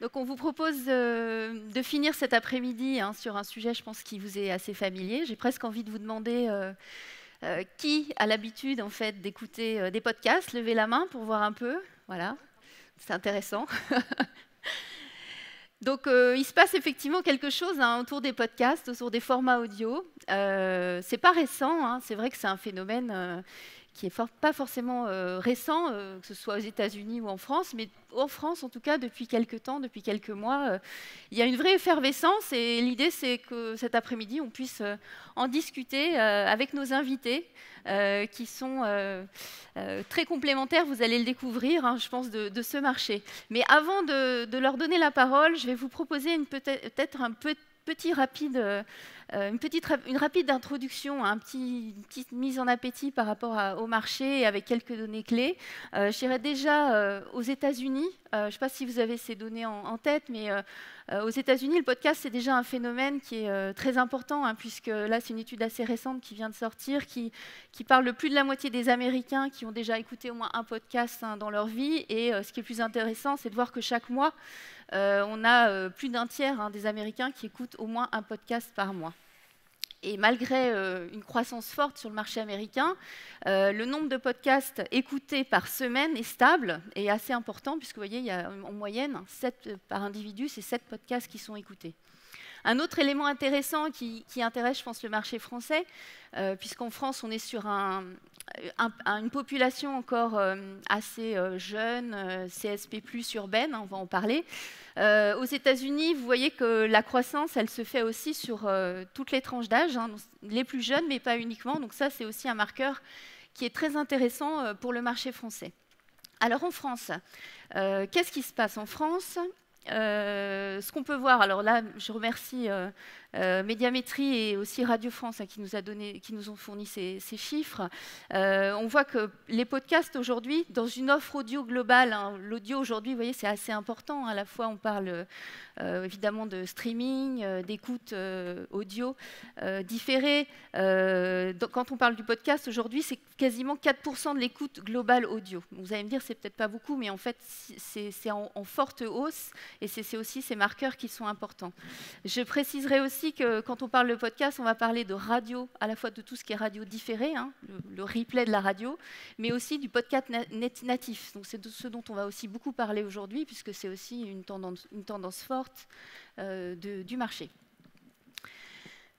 Donc on vous propose de finir cet après-midi sur un sujet, je pense, qui vous est assez familier. J'ai presque envie de vous demander qui a l'habitude en fait d'écouter des podcasts. Levez la main pour voir un peu. Voilà, c'est intéressant. Donc il se passe effectivement quelque chose autour des podcasts, autour des formats audio. C'est pas récent, c'est vrai que c'est un phénomène qui n'est pas forcément récent, que ce soit aux États-Unis ou en France, mais en France, en tout cas, depuis quelques temps, depuis quelques mois, il y a une vraie effervescence et l'idée, c'est que cet après-midi, on puisse en discuter avec nos invités qui sont très complémentaires, vous allez le découvrir, je pense, de ce marché. Mais avant de leur donner la parole, je vais vous proposer peut-être un petit rapide... une rapide introduction, une petite mise en appétit par rapport au marché avec quelques données clés. J'irai déjà aux États-Unis. Je ne sais pas si vous avez ces données en tête, mais aux États-Unis, le podcast, c'est déjà un phénomène qui est très important, puisque là, c'est une étude assez récente qui vient de sortir, qui parle de plus de la moitié des Américains qui ont déjà écouté au moins un podcast dans leur vie. Et ce qui est plus intéressant, c'est de voir que chaque mois, on a plus d'un tiers des Américains qui écoutent au moins un podcast par mois. Et malgré une croissance forte sur le marché américain, le nombre de podcasts écoutés par semaine est stable et assez important, puisque vous voyez, il y a en moyenne 7 par individu, c'est 7 podcasts qui sont écoutés. Un autre élément intéressant qui intéresse, je pense, le marché français, puisqu'en France, on est sur une population encore assez jeune, CSP+, urbaine, on va en parler. Aux États-Unis, vous voyez que la croissance, elle se fait aussi sur toutes les tranches d'âge, les plus jeunes, mais pas uniquement. Donc ça, c'est aussi un marqueur qui est très intéressant pour le marché français. Alors en France, qu'est-ce qui se passe en France ? Ce qu'on peut voir, alors là, je remercie Médiamétrie et aussi Radio France qui nous ont fourni ces chiffres. On voit que les podcasts aujourd'hui, dans une offre audio globale, l'audio aujourd'hui, vous voyez, c'est assez important. À la fois, on parle évidemment de streaming, d'écoute audio différée. Quand on parle du podcast aujourd'hui, c'est quasiment 4% de l'écoute globale audio. Vous allez me dire, c'est peut-être pas beaucoup, mais en fait, c'est en forte hausse. Et c'est aussi ces marqueurs qui sont importants. Je préciserai aussi que quand on parle de podcast, on va parler de radio, à la fois de tout ce qui est radio différé, le replay de la radio, mais aussi du podcast natif. Donc c'est de ce dont on va aussi beaucoup parler aujourd'hui, puisque c'est aussi une tendance forte du marché.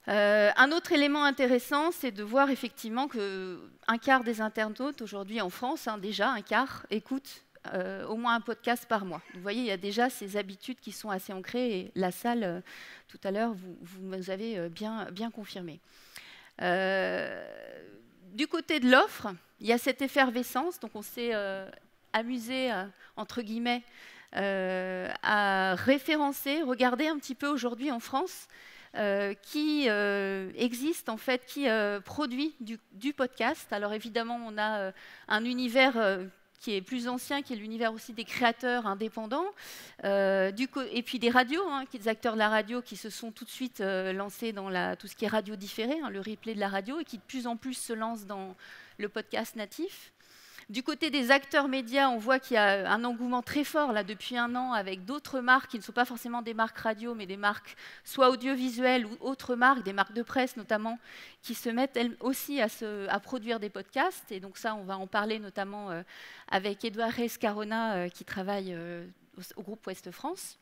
Un autre élément intéressant, c'est de voir effectivement qu'un quart des internautes aujourd'hui en France, déjà un quart, écoutent au moins un podcast par mois. Vous voyez, il y a déjà ces habitudes qui sont assez ancrées et la salle, tout à l'heure, vous nous avez bien confirmé. Du côté de l'offre, il y a cette effervescence, donc on s'est amusé, entre guillemets, à référencer, regarder un petit peu aujourd'hui en France qui existe en fait, qui produit du podcast. Alors évidemment, on a un univers qui est plus ancien, qui est l'univers aussi des créateurs indépendants, et puis des radios, des acteurs de la radio qui se sont tout de suite lancés dans tout ce qui est radio différé, le replay de la radio, et qui de plus en plus se lancent dans le podcast natif. Du côté des acteurs médias, on voit qu'il y a un engouement très fort là, depuis un an avec d'autres marques qui ne sont pas forcément des marques radio, mais des marques soit audiovisuelles ou autres marques, des marques de presse notamment, qui se mettent elles aussi à produire des podcasts. Et donc ça, on va en parler notamment avec Édouard Reis-Carona qui travaille au groupe Ouest France.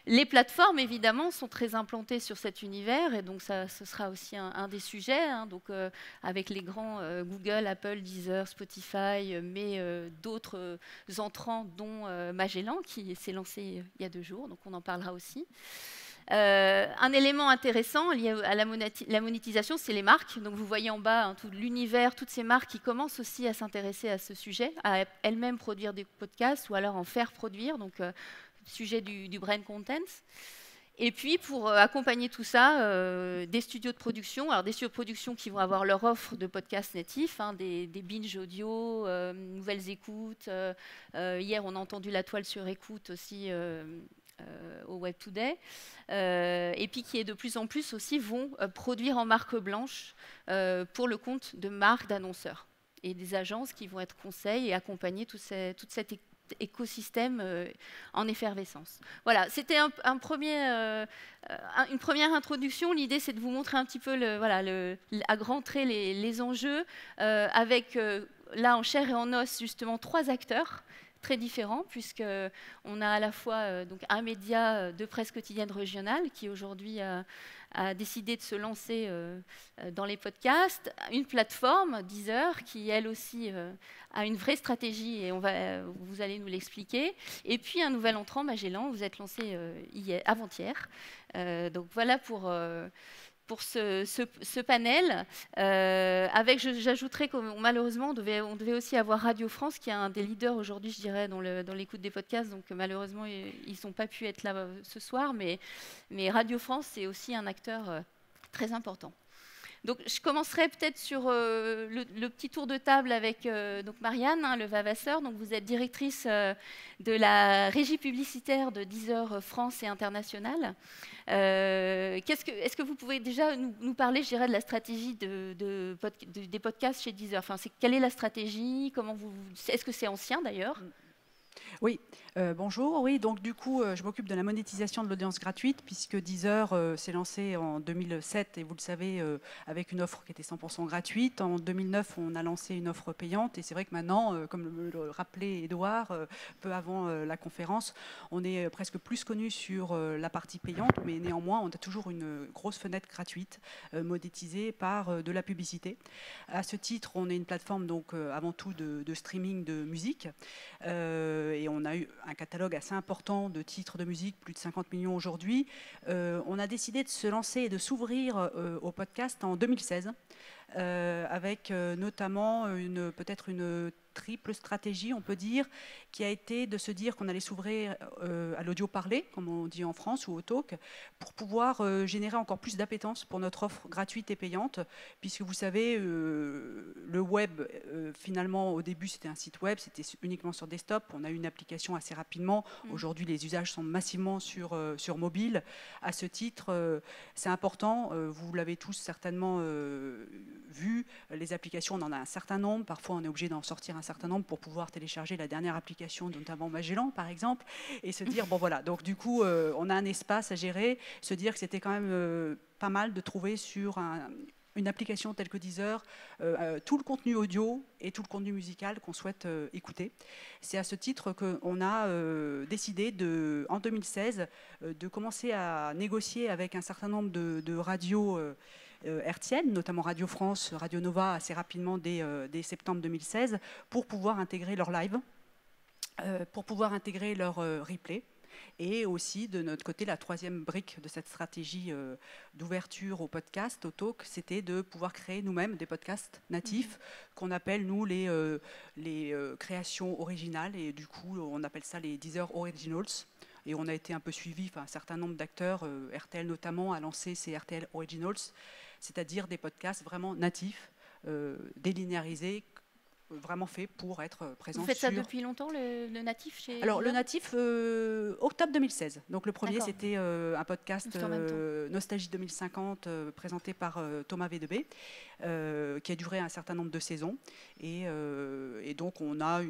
Les plateformes, évidemment, sont très implantées sur cet univers, et donc ce sera aussi un des sujets, donc, avec les grands Google, Apple, Deezer, Spotify, mais d'autres entrants, dont Magellan, qui s'est lancé il y a 2 jours, donc on en parlera aussi. Un élément intéressant lié à la monétisation, c'est les marques. Donc vous voyez en bas tout l'univers, toutes ces marques qui commencent aussi à s'intéresser à ce sujet, à elles-mêmes produire des podcasts ou alors en faire produire. Donc sujet du brand content. Et puis, pour accompagner tout ça, des studios de production. Alors, des studios de production qui vont avoir leur offre de podcasts natifs, des binge audio, nouvelles écoutes. Hier, on a entendu La Toile sur écoute aussi au Web Today. Et puis, qui, de plus en plus aussi, vont produire en marque blanche pour le compte de marques d'annonceurs et des agences qui vont être conseils et accompagner toute cette écosystème en effervescence. Voilà, c'était une première introduction. L'idée, c'est de vous montrer un petit peu à grands traits les enjeux, avec là en chair et en os justement 3 acteurs très différents, puisqu'on a à la fois donc un média de presse quotidienne régionale qui aujourd'hui a décidé de se lancer dans les podcasts, une plateforme, Deezer, qui elle aussi a une vraie stratégie et vous allez nous l'expliquer, et puis un nouvel entrant, Magellan, vous êtes lancé avant-hier. Donc voilà pour ce panel, j'ajouterais que malheureusement, on devait aussi avoir Radio France, qui est un des leaders aujourd'hui, je dirais, dans l'écoute des podcasts. Donc malheureusement, ils n'ont pas pu être là ce soir, mais Radio France, c'est aussi un acteur très important. Donc, je commencerai peut-être sur le petit tour de table avec donc Marianne Levavasseur. Donc, vous êtes directrice de la régie publicitaire de Deezer France et International. Est-ce que vous pouvez déjà nous parler, je dirais, de la stratégie des podcasts chez Deezer? Enfin, quelle est la stratégie? Est-ce que c'est ancien d'ailleurs? Oui, bonjour. Oui, donc du coup, je m'occupe de la monétisation de l'audience gratuite, puisque Deezer s'est lancé en 2007, et vous le savez, avec une offre qui était 100% gratuite. En 2009, on a lancé une offre payante, et c'est vrai que maintenant, comme le rappelait Édouard, peu avant la conférence, on est presque plus connu sur la partie payante, mais néanmoins, on a toujours une grosse fenêtre gratuite monétisée par de la publicité. À ce titre, on est une plateforme donc avant tout de streaming de musique. Et on a eu un catalogue assez important de titres de musique, plus de 50 millions aujourd'hui. On a décidé de se lancer et de s'ouvrir au podcast en 2016, avec notamment peut-être une triple stratégie, on peut dire, qui a été de se dire qu'on allait s'ouvrir à l'audio parlé, comme on dit en France, ou au talk, pour pouvoir générer encore plus d'appétence pour notre offre gratuite et payante, puisque vous savez, le web, finalement, au début, c'était un site web, c'était uniquement sur desktop, on a eu une application assez rapidement. Aujourd'hui, les usages sont massivement sur mobile. À ce titre, c'est important, vous l'avez tous certainement vu, les applications, on en a un certain nombre, parfois on est obligé d'en sortir un certain nombre pour pouvoir télécharger la dernière application, notamment Magellan par exemple, et se dire, bon voilà, donc du coup on a un espace à gérer, se dire que c'était quand même pas mal de trouver sur une application telle que Deezer, tout le contenu audio et tout le contenu musical qu'on souhaite écouter. C'est à ce titre qu'on a décidé, en 2016, de commencer à négocier avec un certain nombre de radios hertziennes, notamment Radio France, Radio Nova, assez rapidement dès septembre 2016, pour pouvoir intégrer leur live, pour pouvoir intégrer leur replay. Et aussi, de notre côté, la troisième brique de cette stratégie d'ouverture au podcast, au talk, c'était de pouvoir créer nous-mêmes des podcasts natifs, qu'on appelle, nous, les créations originales. Et du coup, on appelle ça les Deezer Originals. Et on a été un peu suivi, un certain nombre d'acteurs, RTL notamment, a lancé ces RTL Originals, c'est-à-dire des podcasts vraiment natifs, délinéarisés, vraiment fait pour être présent. Vous faites ça depuis longtemps, le natif chez Alors, Deezer? le natif, octobre 2016. Donc, le premier, c'était un podcast Nostalgie 2050, présenté par Thomas V2B, qui a duré un certain nombre de saisons. Et donc, on a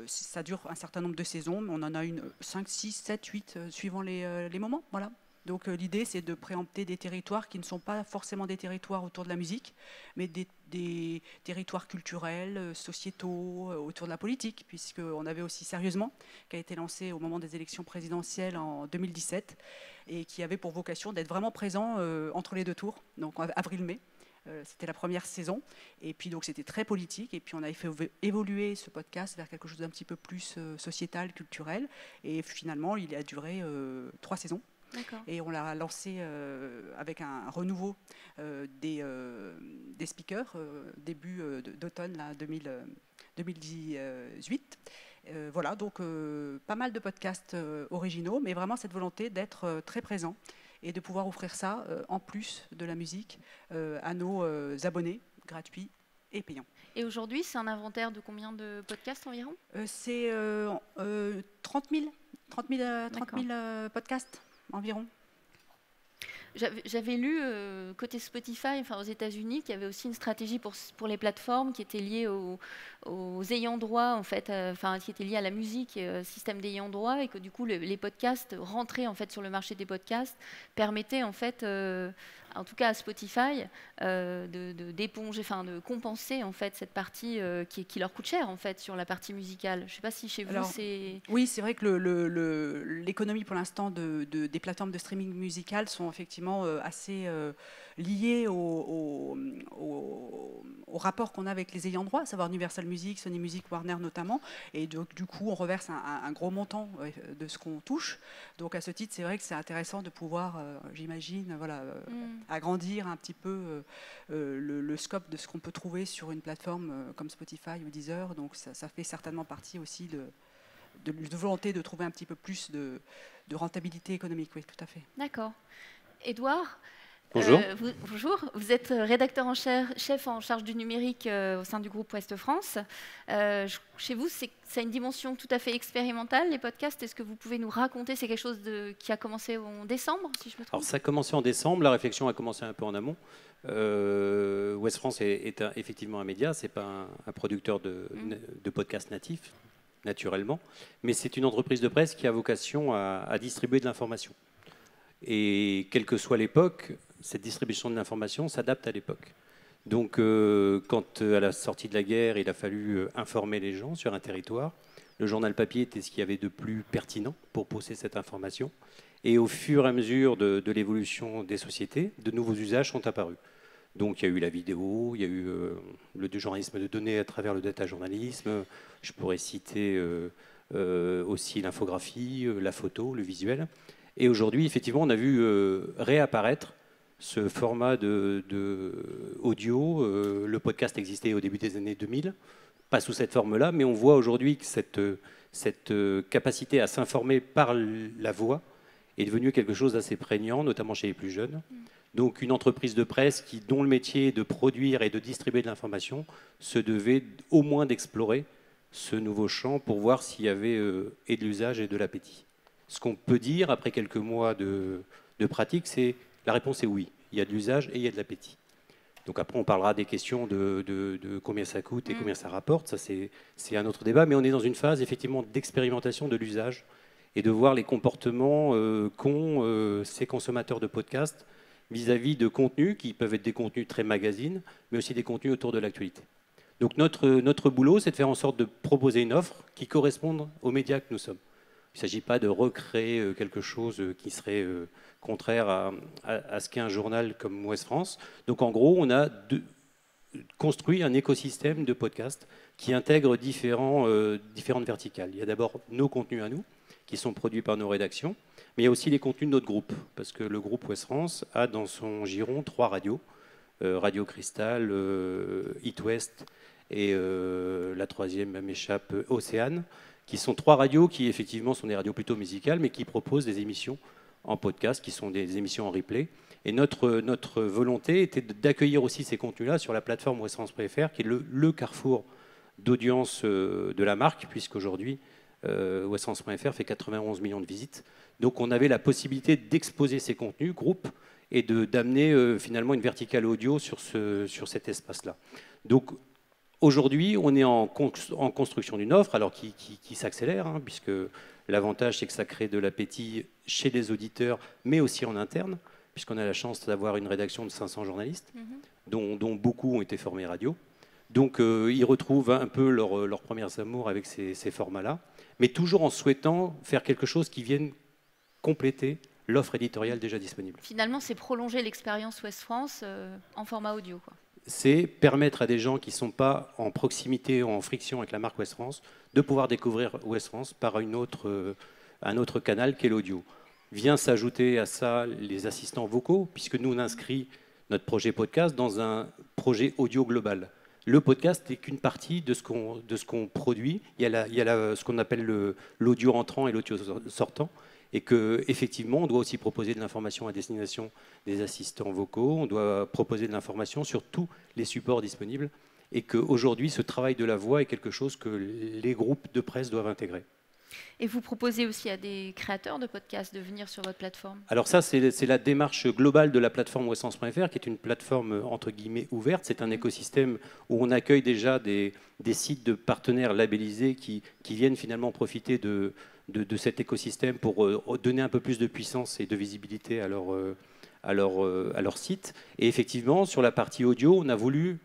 ça dure un certain nombre de saisons, mais on en a 5, 6, 7, 8, suivant les moments. Voilà. Donc l'idée, c'est de préempter des territoires qui ne sont pas forcément des territoires autour de la musique, mais des territoires culturels, sociétaux, autour de la politique, puisqu'on avait aussi Sérieusement, qui a été lancé au moment des élections présidentielles en 2017, et qui avait pour vocation d'être vraiment présent entre les deux tours, donc avril-mai. C'était la première saison, et puis donc c'était très politique, et puis on avait fait évoluer ce podcast vers quelque chose d'un petit peu plus sociétal, culturel, et finalement il a duré 3 saisons. Et on l'a lancé avec un renouveau des speakers début d'automne 2018. Voilà, donc pas mal de podcasts originaux, mais vraiment cette volonté d'être très présent et de pouvoir offrir ça en plus de la musique à nos abonnés gratuits et payants. Et aujourd'hui, c'est un inventaire de combien de podcasts environ? C'est 30 000 podcasts environ. J'avais lu côté Spotify, enfin aux États-Unis, qu'il y avait aussi une stratégie pour les plateformes qui était liée aux ayants droit, en fait, enfin qui était liée à la musique, système d'ayants droit, et que du coup les podcasts rentraient en fait sur le marché des podcasts, permettaient en fait, en tout cas à Spotify, d'éponger, enfin de compenser en fait cette partie qui leur coûte cher en fait sur la partie musicale. Je ne sais pas si chez vous c'est. Oui, c'est vrai que l'économie pour l'instant des plateformes de streaming musical sont effectivement assez liées au rapport qu'on a avec les ayants droit, à savoir Universal Music, Sony Music, Warner notamment. Et donc, du coup, on reverse un gros montant de ce qu'on touche. Donc à ce titre, c'est vrai que c'est intéressant de pouvoir, j'imagine, voilà, agrandir un petit peu le scope de ce qu'on peut trouver sur une plateforme comme Spotify ou Deezer. Donc ça fait certainement partie aussi de volonté de trouver un petit peu plus de rentabilité économique. Oui, tout à fait. D'accord. Édouard, bonjour. Bonjour, vous êtes rédacteur en chef en charge du numérique au sein du groupe Ouest France. Chez vous, ça a une dimension tout à fait expérimentale, les podcasts. Est-ce que vous pouvez nous raconter? C'est quelque chose qui a commencé en décembre, si je me trompe? Alors, ça a commencé en décembre, la réflexion a commencé un peu en amont. Ouest France est effectivement un média, ce n'est pas un producteur de podcasts natifs, naturellement, mais c'est une entreprise de presse qui a vocation à distribuer de l'information. Et quelle que soit l'époque, cette distribution de l'information s'adapte à l'époque. Donc, quand à la sortie de la guerre, il a fallu informer les gens sur un territoire, le journal papier était ce qu'il y avait de plus pertinent pour poser cette information. Et au fur et à mesure de l'évolution des sociétés, de nouveaux usages sont apparus. Donc il y a eu la vidéo, il y a eu le journalisme de données à travers le data journalisme. Je pourrais citer aussi l'infographie, la photo, le visuel. Et aujourd'hui, effectivement, on a vu réapparaître ce format de audio. Le podcast existait au début des années 2000, pas sous cette forme-là, mais on voit aujourd'hui que cette capacité à s'informer par la voix est devenue quelque chose d'assez prégnant, notamment chez les plus jeunes. Donc une entreprise de presse dont le métier est de produire et de distribuer de l'information se devait au moins d'explorer ce nouveau champ pour voir s'il y avait et de l'usage et de l'appétit. Ce qu'on peut dire après quelques mois de pratique, c'est la réponse est oui. Il y a de l'usage et il y a de l'appétit. Donc après, on parlera des questions de combien ça coûte et combien ça rapporte. Ça, c'est un autre débat. Mais on est dans une phase effectivement d'expérimentation de l'usage et de voir les comportements qu'ont ces consommateurs de podcasts vis-à-vis de contenus qui peuvent être des contenus très magazines, mais aussi des contenus autour de l'actualité. Donc notre boulot, c'est de faire en sorte de proposer une offre qui corresponde aux médias que nous sommes. Il ne s'agit pas de recréer quelque chose qui serait contraire à ce qu'est un journal comme Ouest France. Donc en gros, on a construit un écosystème de podcasts qui intègre différentes verticales. Il y a d'abord nos contenus à nous, qui sont produits par nos rédactions, mais il y a aussi les contenus de notre groupe, parce que le groupe Ouest France a dans son giron 3 radios, Radio Cristal, It West et la troisième m'échappe, Océane, qui sont 3 radios qui effectivement sont des radios plutôt musicales, mais qui proposent des émissions en podcast, qui sont des émissions en replay. Et notre volonté était d'accueillir aussi ces contenus-là sur la plateforme ouestfrance.fr, qui est le carrefour d'audience de la marque, puisqu'aujourd'hui, ouestfrance.fr fait 91 millions de visites. Donc on avait la possibilité d'exposer ces contenus, groupes, et d'amener finalement une verticale audio sur cet espace-là. Donc aujourd'hui, on est en construction d'une offre, alors qui s'accélère, hein, puisque l'avantage, c'est que ça crée de l'appétit chez les auditeurs, mais aussi en interne, puisqu'on a la chance d'avoir une rédaction de 500 journalistes, dont beaucoup ont été formés radio. Donc ils retrouvent un peu leurs premiers amours avec ces formats-là, mais toujours en souhaitant faire quelque chose qui vienne compléter l'offre éditoriale déjà disponible. Finalement, c'est prolonger l'expérience Ouest France en format audio, quoi. C'est permettre à des gens qui ne sont pas en proximité ou en friction avec la marque Ouest France de pouvoir découvrir Ouest France par un autre canal qu'est l'audio. Vient s'ajouter à ça les assistants vocaux, puisque nous on inscrit notre projet podcast dans un projet audio global. Le podcast n'est qu'une partie de ce qu'on produit. Il y a ce qu'on appelle l'audio entrant et l'audio sortant. Et qu'effectivement, on doit aussi proposer de l'information à destination des assistants vocaux, on doit proposer de l'information sur tous les supports disponibles, et qu'aujourd'hui, ce travail de la voix est quelque chose que les groupes de presse doivent intégrer. Et vous proposez aussi à des créateurs de podcasts de venir sur votre plateforme? Alors ça, c'est la démarche globale de la plateforme westfrance.fr, qui est une plateforme entre guillemets ouverte. C'est un écosystème où on accueille déjà des sites de partenaires labellisés qui viennent finalement profiter de cet écosystème pour donner un peu plus de puissance et de visibilité à leur site. Et effectivement, sur la partie audio, on a voulu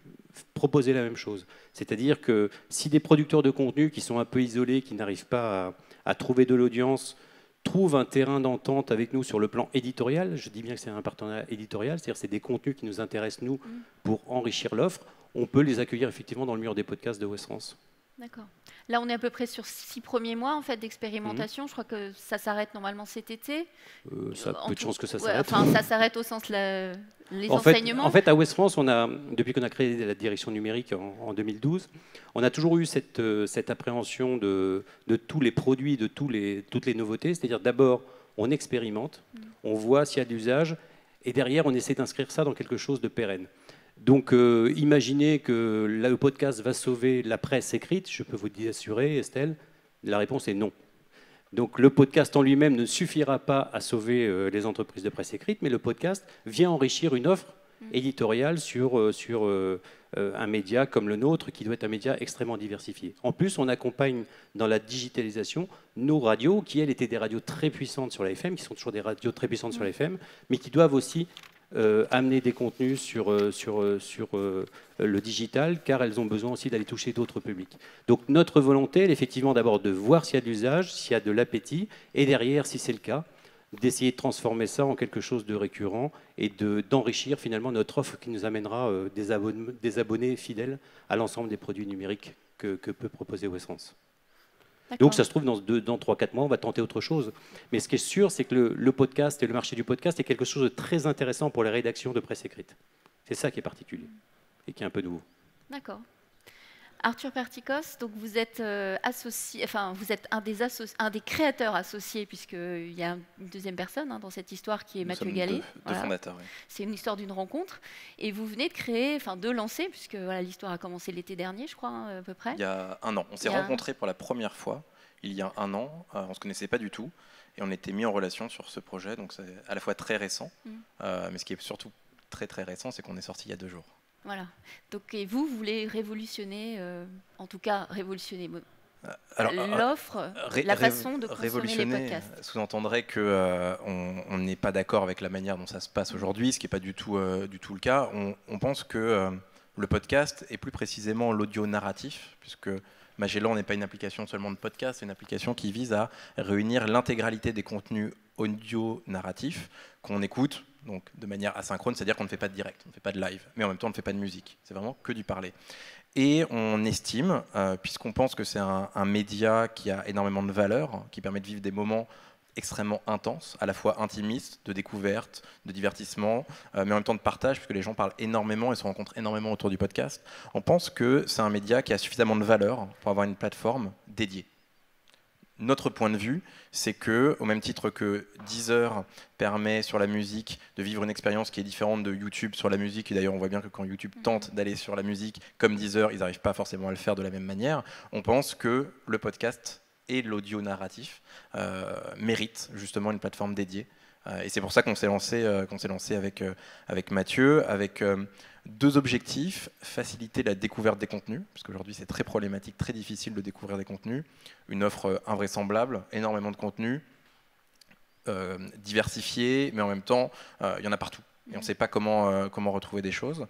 proposer la même chose. C'est-à-dire que si des producteurs de contenu qui sont un peu isolés, qui n'arrivent pas à trouver de l'audience, trouvent un terrain d'entente avec nous sur le plan éditorial, je dis bien que c'est un partenariat éditorial, c'est-à-dire que c'est des contenus qui nous intéressent, nous, pour enrichir l'offre, on peut les accueillir effectivement dans le mur des podcasts de West France. D'accord. Là, on est à peu près sur 6 premiers mois en fait, d'expérimentation. Je crois que ça s'arrête normalement cet été. Ça a peu de chances que ça s'arrête. Enfin, ça s'arrête au sens les enseignements. En fait, à West France, depuis qu'on a créé la direction numérique en 2012, on a toujours eu cette appréhension de tous les produits, de toutes les nouveautés. C'est-à-dire d'abord, on expérimente, on voit s'il y a de l'usage, et derrière, on essaie d'inscrire ça dans quelque chose de pérenne. Donc, imaginez que le podcast va sauver la presse écrite. Je peux vous assurer, Estelle, la réponse est non. Donc, le podcast en lui-même ne suffira pas à sauver les entreprises de presse écrite, mais le podcast vient enrichir une offre éditoriale sur un média comme le nôtre, qui doit être un média extrêmement diversifié. En plus, on accompagne dans la digitalisation nos radios, qui, elles, étaient des radios très puissantes sur la FM, qui sont toujours des radios très puissantes sur la FM, mais qui doivent aussi amener des contenus sur le digital, car elles ont besoin aussi d'aller toucher d'autres publics. Donc notre volonté, elle est effectivement d'abord de voir s'il y a de l'usage, s'il y a de l'appétit, et derrière, si c'est le cas, d'essayer de transformer ça en quelque chose de récurrent et d'enrichir finalement notre offre qui nous amènera des abonnés fidèles à l'ensemble des produits numériques que peut proposer West France. Donc ça se trouve, dans 3-4 mois, on va tenter autre chose. Mais ce qui est sûr, c'est que le podcast et le marché du podcast est quelque chose de très intéressant pour les rédactions de presse écrite. C'est ça qui est particulier et qui est un peu nouveau. D'accord. Arthur Pertikos, donc vous êtes associé, enfin vous êtes un des créateurs associés, puisqu'il y a une deuxième personne dans cette histoire qui est Mathieu Gallet. Deux fondateurs. Oui. C'est une histoire d'une rencontre, et vous venez de créer, de lancer, puisque l'histoire a commencé l'été dernier, je crois, à peu près. Il y a un an. On s'est rencontrés pour la première fois il y a un an. On ne se connaissait pas du tout, et on était mis en relation sur ce projet. Donc c'est à la fois très récent, mais ce qui est surtout très très récent, c'est qu'on est sorti il y a 2 jours. Voilà. Donc, et vous voulez révolutionner, en tout cas révolutionner l'offre, la façon de consommer les podcasts. Sous-entendrait qu'on n'est pas d'accord avec la manière dont ça se passe aujourd'hui, ce qui n'est pas du tout le cas. On pense que le podcast, et plus précisément l'audio narratif, puisque Magellan n'est pas une application seulement de podcast, c'est une application qui vise à réunir l'intégralité des contenus audio narratifs qu'on écoute, donc de manière asynchrone, c'est-à-dire qu'on ne fait pas de direct, on ne fait pas de live, mais en même temps on ne fait pas de musique, c'est vraiment que du parler. Et on estime, puisqu'on pense que c'est un média qui a énormément de valeur, qui permet de vivre des moments extrêmement intenses, à la fois intimistes, de découverte, de divertissement, mais en même temps de partage, puisque les gens parlent énormément et se rencontrent énormément autour du podcast, on pense que c'est un média qui a suffisamment de valeur pour avoir une plateforme dédiée. Notre point de vue, c'est que, au même titre que Deezer permet sur la musique de vivre une expérience qui est différente de YouTube sur la musique, et d'ailleurs on voit bien que quand YouTube tente d'aller sur la musique, comme Deezer, ils n'arrivent pas forcément à le faire de la même manière, on pense que le podcast et l'audio narratif méritent justement une plateforme dédiée. Et c'est pour ça qu'on s'est lancé avec Mathieu, avec 2 objectifs: faciliter la découverte des contenus, parce qu'aujourd'hui c'est très problématique, très difficile de découvrir des contenus, une offre invraisemblable, énormément de contenus, diversifiés, mais en même temps il y en a partout. Et on ne sait pas comment retrouver des choses.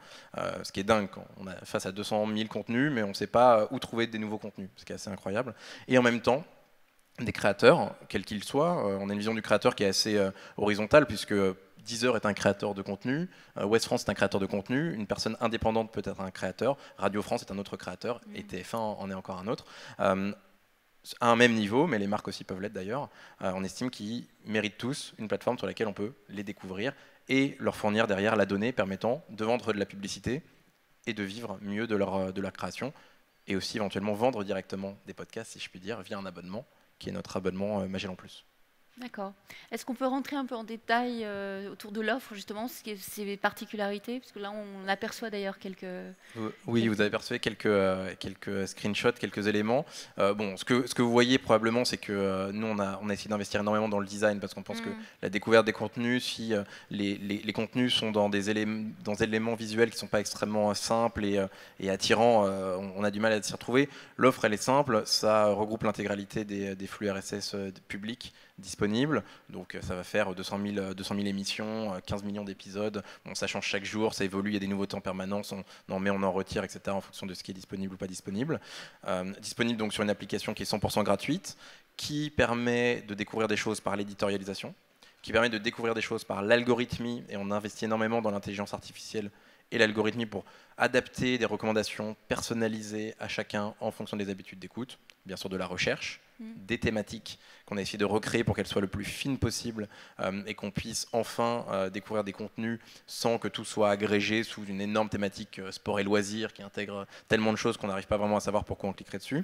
Ce qui est dingue, quand on est face à 200 000 contenus, mais on ne sait pas où trouver des nouveaux contenus, ce qui est assez incroyable. Et en même temps, des créateurs, quels qu'ils soient, on a une vision du créateur qui est assez horizontale, puisque Deezer est un créateur de contenu, West France est un créateur de contenu, une personne indépendante peut être un créateur, Radio France est un autre créateur, et TF1 en est encore un autre. À un même niveau, mais les marques aussi peuvent l'être d'ailleurs, on estime qu'ils méritent tous une plateforme sur laquelle on peut les découvrir et leur fournir derrière la donnée permettant de vendre de la publicité et de vivre mieux de leur création, et aussi éventuellement vendre directement des podcasts, si je puis dire, via un abonnement, qui est notre abonnement Magellan Plus. D'accord. Est-ce qu'on peut rentrer un peu en détail autour de l'offre, justement, ses particularités? Parce que là, on aperçoit d'ailleurs quelques... Oui, vous avez aperçu quelques screenshots, quelques éléments. Bon, ce que vous voyez probablement, c'est que nous, on a essayé d'investir énormément dans le design parce qu'on pense que la découverte des contenus, si les contenus sont dans des éléments visuels qui ne sont pas extrêmement simples et attirants, on a du mal à s'y retrouver. L'offre, elle est simple, ça regroupe l'intégralité des flux RSS publics disponibles. Donc ça va faire 200 000 émissions, 15 millions d'épisodes. Bon, ça change chaque jour, ça évolue, il y a des nouveautés en permanence, on en met, on en retire, etc. en fonction de ce qui est disponible ou pas disponible. Disponible donc sur une application qui est 100% gratuite, qui permet de découvrir des choses par l'éditorialisation, qui permet de découvrir des choses par l'algorithmie, et on investit énormément dans l'intelligence artificielle et l'algorithmie pour adapter des recommandations personnalisées à chacun en fonction des habitudes d'écoute, bien sûr de la recherche, des thématiques qu'on a essayé de recréer pour qu'elles soient le plus fines possible et qu'on puisse enfin découvrir des contenus sans que tout soit agrégé sous une énorme thématique sport et loisirs qui intègre tellement de choses qu'on n'arrive pas vraiment à savoir pourquoi on cliquerait dessus.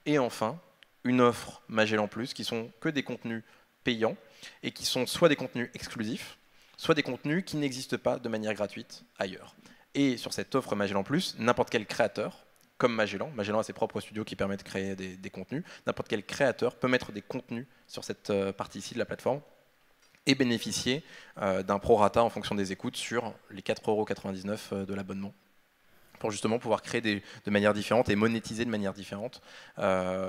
Et enfin, une offre Magellan Plus qui sont que des contenus payants et qui sont soit des contenus exclusifs, soit des contenus qui n'existent pas de manière gratuite ailleurs. Et sur cette offre Magellan Plus, n'importe quel créateur, comme Magellan a ses propres studios qui permettent de créer des contenus, n'importe quel créateur peut mettre des contenus sur cette partie-ci de la plateforme et bénéficier d'un prorata en fonction des écoutes sur les 4,99 € de l'abonnement, pour justement pouvoir créer de manière différente et monétiser de manière différente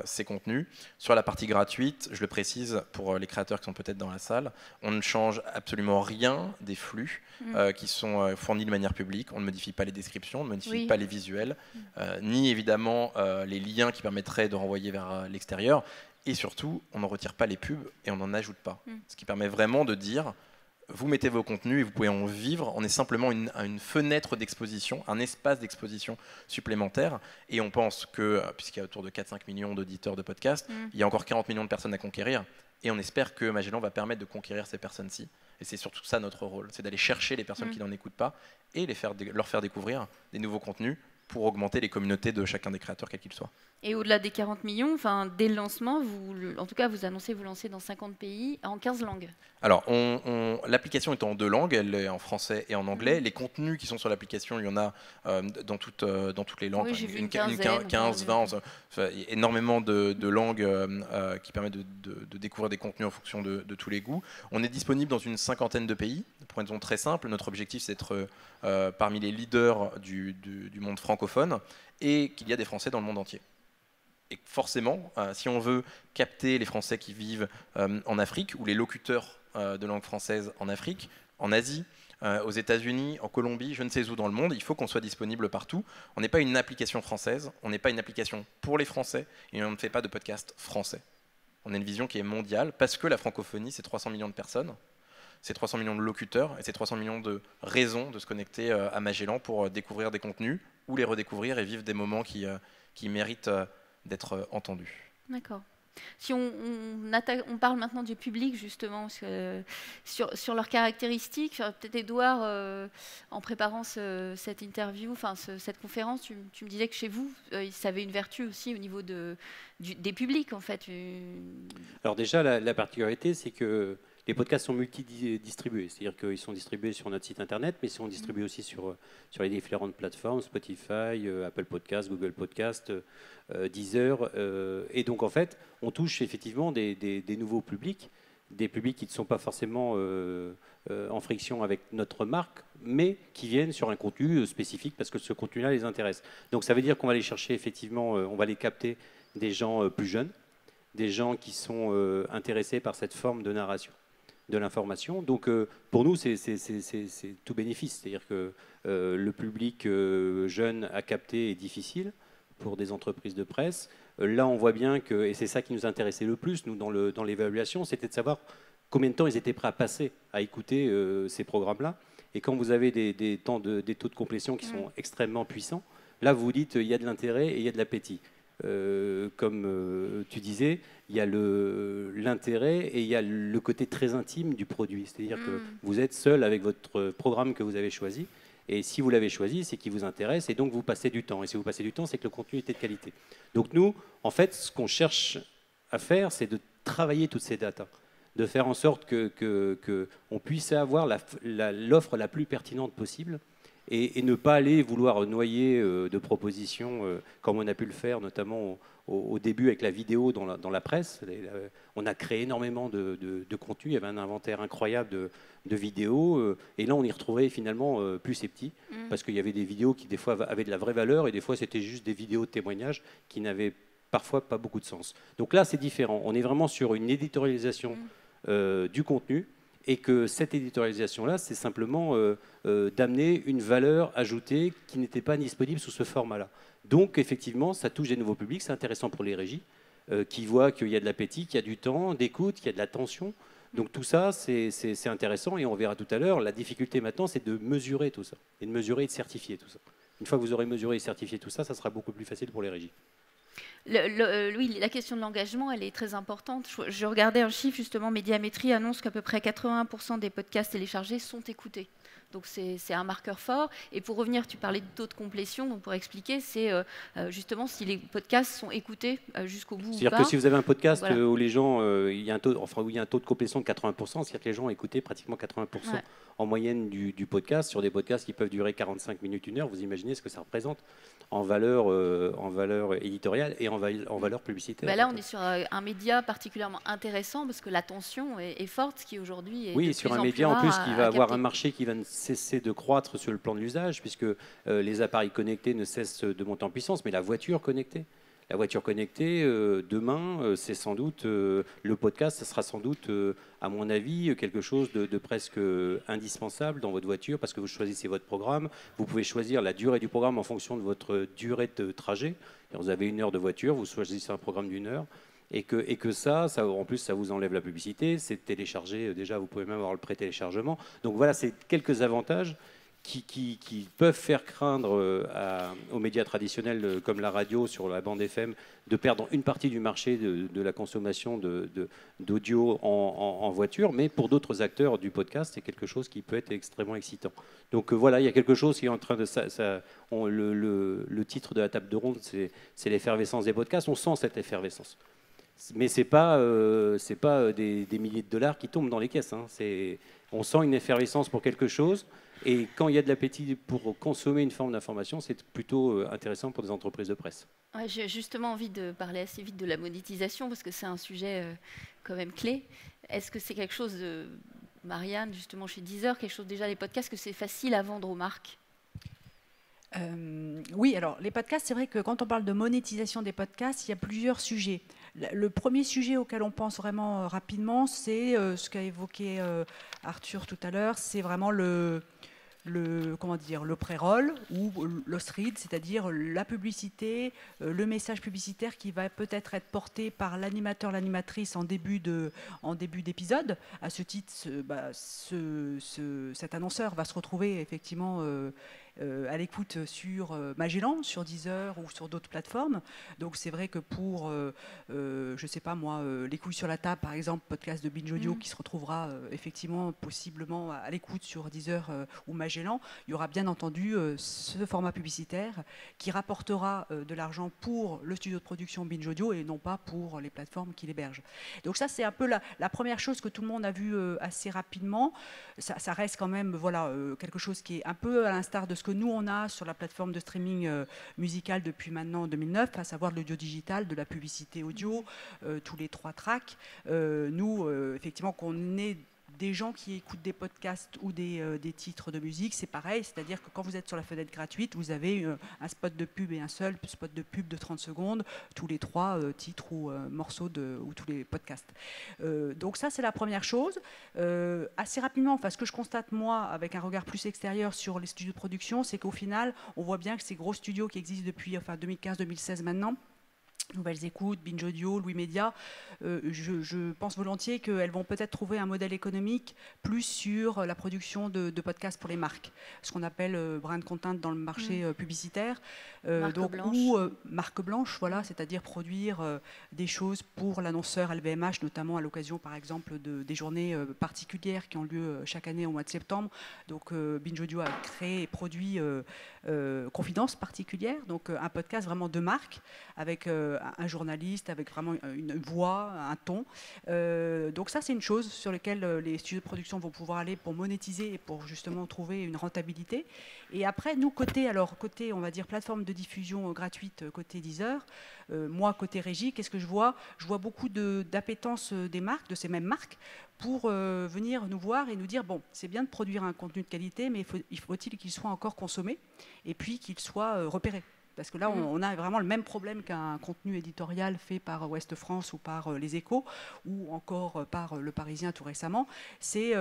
ces contenus. Sur la partie gratuite, je le précise pour les créateurs qui sont peut-être dans la salle, on ne change absolument rien des flux qui sont fournis de manière publique. On ne modifie pas les descriptions, on ne modifie pas les visuels, ni évidemment les liens qui permettraient de renvoyer vers l'extérieur. Et surtout, on ne retire pas les pubs et on n'en ajoute pas. Ce qui permet vraiment de dire... Vous mettez vos contenus et vous pouvez en vivre. On est simplement une fenêtre d'exposition, un espace d'exposition supplémentaire. Et on pense que, puisqu'il y a autour de 4-5 millions d'auditeurs de podcasts, il y a encore 40 millions de personnes à conquérir. Et on espère que Magellan va permettre de conquérir ces personnes-ci. Et c'est surtout ça notre rôle, c'est d'aller chercher les personnes qui n'en écoutent pas et leur faire découvrir des nouveaux contenus pour augmenter les communautés de chacun des créateurs, quels qu'ils soient. Et au-delà des 40 millions, dès le lancement, en tout cas, vous annoncez vous lancer dans 50 pays en 15 langues. Alors, l'application est en 2 langues, elle est en français et en anglais. Les contenus qui sont sur l'application, il y en a dans toutes les langues, oui, une 15, 20, énormément de langues qui permettent de découvrir des contenus en fonction de tous les goûts. On est disponible dans une 50aine de pays, pour une raison très simple. Notre objectif, c'est d'être parmi les leaders du monde francophone et qu'il y a des Français dans le monde entier. Et forcément, si on veut capter les Français qui vivent en Afrique ou les locuteurs de langue française en Afrique, en Asie, aux États-Unis, en Colombie, je ne sais où dans le monde, il faut qu'on soit disponible partout. On n'est pas une application française, on n'est pas une application pour les Français et on ne fait pas de podcast français. On a une vision qui est mondiale parce que la francophonie, c'est 300 millions de personnes, c'est 300 millions de locuteurs et c'est 300 millions de raisons de se connecter à Magellan pour découvrir des contenus ou les redécouvrir et vivre des moments qui méritent d'être entendus. D'accord. Si on parle maintenant du public, justement, sur leurs caractéristiques, peut-être Édouard, en préparant cette interview, cette conférence, tu me disais que chez vous, ça avait une vertu aussi au niveau des publics, en fait. Alors déjà, la particularité, c'est que les podcasts sont multidistribués, c'est-à-dire qu'ils sont distribués sur notre site internet, mais ils sont distribués aussi sur les différentes plateformes, Spotify, Apple Podcasts, Google Podcasts, Deezer. Et donc en fait, on touche effectivement des nouveaux publics, des publics qui ne sont pas forcément en friction avec notre marque, mais qui viennent sur un contenu spécifique parce que ce contenu-là les intéresse. Donc ça veut dire qu'on va aller chercher effectivement, on va aller capter des gens plus jeunes, des gens qui sont intéressés par cette forme de narration de l'information. Donc pour nous, c'est tout bénéfice. C'est-à-dire que le public jeune à capter est difficile pour des entreprises de presse. Là, on voit bien que, et c'est ça qui nous intéressait le plus, nous, dans l'évaluation, c'était de savoir combien de temps ils étaient prêts à passer à écouter ces programmes-là. Et quand vous avez des taux de complétion qui sont extrêmement puissants, là, vous vous dites, il y a de l'intérêt et il y a de l'appétit. Comme tu disais, il y a l'intérêt et il y a le côté très intime du produit. C'est-à-dire que vous êtes seul avec votre programme que vous avez choisi. Et si vous l'avez choisi, c'est qu'il vous intéresse et donc vous passez du temps. Et si vous passez du temps, c'est que le contenu était de qualité. Donc nous, en fait, ce qu'on cherche à faire, c'est de travailler toutes ces datas. de faire en sorte qu'on puisse avoir l'offre la plus pertinente possible et ne pas aller vouloir noyer de propositions comme on a pu le faire notamment au début avec la vidéo dans la presse. On a créé énormément de contenu, il y avait un inventaire incroyable de vidéos et là on y retrouvait finalement plus ces petits parce qu'il y avait des vidéos qui des fois avaient de la vraie valeur et des fois c'était juste des vidéos de témoignages qui n'avaient parfois pas beaucoup de sens. Donc là c'est différent, on est vraiment sur une éditorialisation du contenu et que cette éditorialisation-là, c'est simplement d'amener une valeur ajoutée qui n'était pas disponible sous ce format-là. Donc, effectivement, ça touche des nouveaux publics, c'est intéressant pour les régies, qui voient qu'il y a de l'appétit, qu'il y a du temps d'écoute, qu'il y a de l'attention. Donc tout ça, c'est intéressant et on verra tout à l'heure. La difficulté maintenant, c'est de mesurer tout ça, et de mesurer et de certifier tout ça. Une fois que vous aurez mesuré et certifié tout ça, ça sera beaucoup plus facile pour les régies. Oui, la question de l'engagement, elle est très importante. Je regardais un chiffre, justement, Médiamétrie annonce qu'à peu près 80% des podcasts téléchargés sont écoutés. Donc c'est un marqueur fort. Et pour revenir, tu parlais de taux de complétion, donc pour expliquer, c'est justement si les podcasts sont écoutés jusqu'au bout ou pas. C'est-à-dire que si vous avez un podcast où les gens, il y a un taux de complétion de 80%, c'est-à-dire que les gens ont écouté pratiquement 80% en moyenne du podcast, sur des podcasts qui peuvent durer 45 minutes, 1 heure, vous imaginez ce que ça représente en valeur éditoriale et en valeur publicitaire. Là, on est sur un média particulièrement intéressant parce que l'attention est forte, ce qui aujourd'hui est oui, sur un média en plus qui va avoir un marché qui va ne cesser de croître sur le plan de l'usage, puisque les appareils connectés ne cessent de monter en puissance, mais la voiture connectée, demain, c'est sans doute le podcast, ça sera sans doute, à mon avis, quelque chose de presque indispensable dans votre voiture, parce que vous choisissez votre programme. Vous pouvez choisir la durée du programme en fonction de votre durée de trajet. Et vous avez 1 heure de voiture, vous choisissez un programme d'1 heure. Et que ça, en plus, ça vous enlève la publicité, c'est téléchargé, déjà, vous pouvez même avoir le pré-téléchargement. Donc voilà, c'est quelques avantages qui peuvent faire craindre aux médias traditionnels comme la radio sur la bande FM de perdre une partie du marché de la consommation d'audio en voiture, mais pour d'autres acteurs du podcast, c'est quelque chose qui peut être extrêmement excitant. Donc voilà, il y a quelque chose qui est en train de... le titre de la table de ronde, c'est l'effervescence des podcasts. On sent cette effervescence. Mais ce n'est pas des milliers de dollars qui tombent dans les caisses. Hein. On sent une effervescence pour quelque chose. Et quand il y a de l'appétit pour consommer une forme d'information, c'est plutôt intéressant pour des entreprises de presse. Ouais, j'ai justement envie de parler assez vite de la monétisation, parce que c'est un sujet quand même clé. Est-ce que c'est quelque chose, Marianne, justement chez Deezer, quelque chose déjà les podcasts, que c'est facile à vendre aux marques ? Oui, alors les podcasts, c'est vrai que quand on parle de monétisation des podcasts, il y a plusieurs sujets. Le premier sujet auquel on pense vraiment rapidement, c'est ce qu'a évoqué Arthur tout à l'heure, c'est vraiment le pré-roll ou le thread, c'est-à-dire la publicité, le message publicitaire qui va peut-être être porté par l'animateur, l'animatrice en début d'épisode. À ce titre, cet annonceur va se retrouver effectivement à l'écoute sur Magellan, sur Deezer ou sur d'autres plateformes. Donc c'est vrai que pour, je sais pas moi, Les couilles sur la table, par exemple, podcast de Binge Audio qui se retrouvera effectivement possiblement à l'écoute sur Deezer ou Magellan, il y aura bien entendu ce format publicitaire qui rapportera de l'argent pour le studio de production Binge Audio et non pas pour les plateformes qui l'hébergent. Donc ça, c'est un peu la première chose que tout le monde a vu assez rapidement. Ça reste quand même quelque chose qui est un peu à l'instar de ce que nous on a sur la plateforme de streaming musical depuis maintenant 2009, à savoir de l'audio digital, de la publicité audio, tous les 3 tracks. Nous, effectivement, qu'on ait des gens qui écoutent des podcasts ou des titres de musique, c'est pareil, c'est-à-dire que quand vous êtes sur la fenêtre gratuite, vous avez un spot de pub et un seul spot de pub de 30 secondes, tous les 3 titres ou morceaux ou tous les podcasts. Donc ça, c'est la première chose. Assez rapidement, ce que je constate moi, avec un regard plus extérieur sur les studios de production, c'est qu'au final, on voit bien que ces gros studios qui existent depuis 2015-2016 maintenant, Nouvelles Écoutes, Binge Audio, Louis Média, je pense volontiers qu'elles vont peut-être trouver un modèle économique plus sur la production de podcasts pour les marques, ce qu'on appelle brand content dans le marché publicitaire, marque blanche, voilà, c'est-à-dire produire des choses pour l'annonceur LVMH, notamment à l'occasion par exemple des journées particulières qui ont lieu chaque année au mois de septembre. Donc Binge Audio a créé et produit Confidence particulière, donc un podcast vraiment de marque avec un journaliste avec vraiment une voix, un ton. Donc ça, c'est une chose sur laquelle les studios de production vont pouvoir aller pour monétiser et pour justement trouver une rentabilité. Et après, nous, côté, on va dire, plateforme de diffusion gratuite, côté Deezer, moi, côté régie, qu'est-ce que je vois? Je vois beaucoup d'appétence des marques, de ces mêmes marques, pour venir nous voir et nous dire, bon, c'est bien de produire un contenu de qualité, mais faut-il qu'il soit encore consommé et puis qu'il soit repéré. Parce que là, on a vraiment le même problème qu'un contenu éditorial fait par Ouest France ou par Les Échos, ou encore par Le Parisien tout récemment. C'est